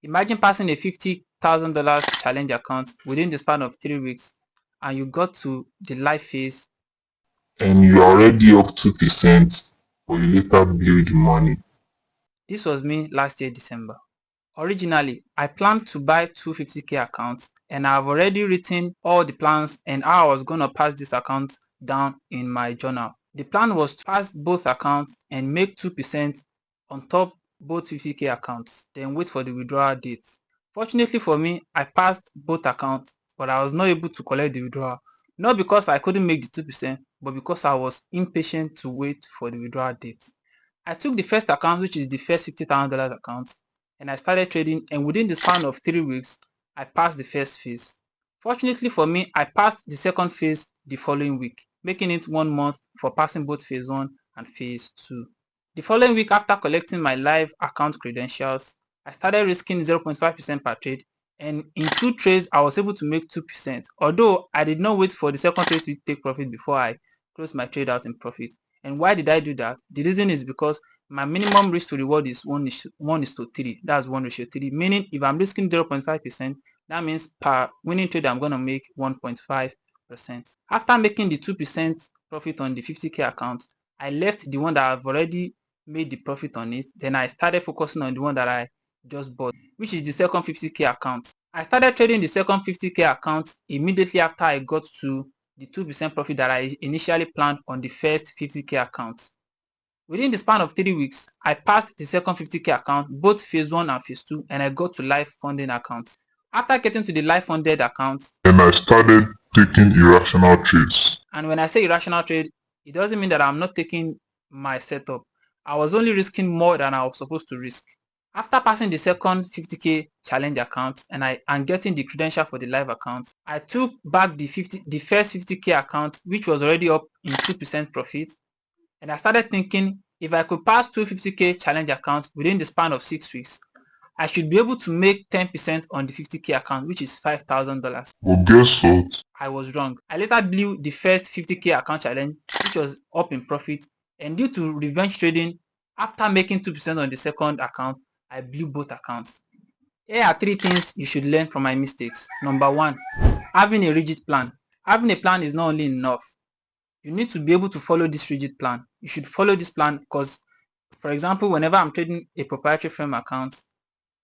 Imagine passing a $50,000 challenge account within the span of 3 weeks and you got to the live phase and you are already up 2%, but you later blew the money. This was me last year December. Originally, I planned to buy two 50k accounts and I've already written all the plans and how I was going to pass this account down in my journal. The plan was to pass both accounts and make 2% on top both 50k accounts, then wait for the withdrawal date. Fortunately for me, I passed both accounts, but I was not able to collect the withdrawal. Not because I couldn't make the 2%, but because I was impatient to wait for the withdrawal date. I took the first account, which is the first $50,000 account, and I started trading, and within the span of 3 weeks, I passed the first phase. Fortunately for me, I passed the second phase the following week, making it 1 month for passing both phase 1 and phase 2. The following week, after collecting my live account credentials, I started risking 0.5% per trade, and in 2 trades, I was able to make 2%, although I did not wait for the second trade to take profit before I closed my trade out in profit. And why did I do that? The reason is because my minimum risk to reward is 1:3. That's 1:3. Meaning if I'm risking 0.5%, that means per winning trade I'm going to make 1.5%. After making the 2% profit on the 50k account, I left the one that I've already made the profit on it. Then I started focusing on the one that I just bought, which is the second 50k account. I started trading the second 50k account immediately after I got to the 2% profit that I initially planned on the first 50k account. Within the span of 3 weeks, I passed the second 50k account, both phase 1 and phase 2, and I got to live funding accounts. After getting to the live funded account, And I started taking irrational trades. and when I say irrational trade, it doesn't mean that I'm not taking my setup. I was only risking more than I was supposed to risk. After passing the second 50k challenge account and getting the credential for the live account, I took back the first 50k account, which was already up in 2% profit, and I started thinking if I could pass 250k challenge accounts within the span of 6 weeks, I should be able to make 10% on the 50k account, which is $5,000. But guess what? I was wrong. I later blew the first 50k account challenge, which was up in profit, and due to revenge trading, after making 2% on the second account, I blew both accounts. Here are 3 things you should learn from my mistakes. Number 1, having a rigid plan. Having a plan is not only enough. You need to be able to follow this rigid plan. You should follow this plan because, for example, whenever I'm trading a proprietary firm account,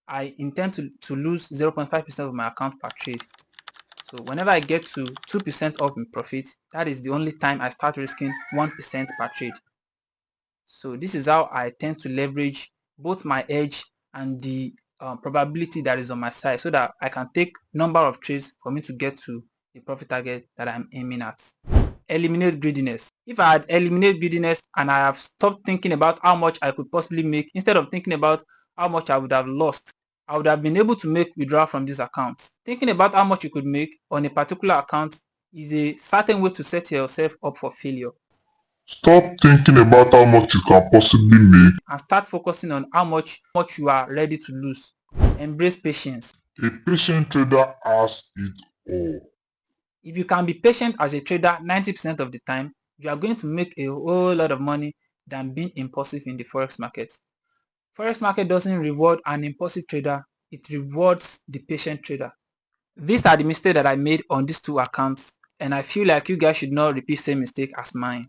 I intend to lose 0.5% of my account per trade. So whenever I get to 2% up in profit, that is the only time I start risking 1% per trade. So this is how I tend to leverage both my edge and the probability that is on my side so that I can take number of trades for me to get to the profit target that I'm aiming at. Eliminate greediness. If I had eliminated greediness and I have stopped thinking about how much I could possibly make, instead of thinking about how much I would have lost, I would have been able to make withdrawal from this account. Thinking about how much you could make on a particular account is a certain way to set yourself up for failure. Stop thinking about how much you can possibly make And start focusing on how much you are ready to lose. Embrace patience. A patient trader has it all. If you can be patient as a trader 90% of the time, you are going to make a whole lot of money than being impulsive in the forex market. Forex market doesn't reward an impulsive trader, it rewards the patient trader. These are the mistakes that I made on these 2 accounts, and I feel like you guys should not repeat the same mistake as mine.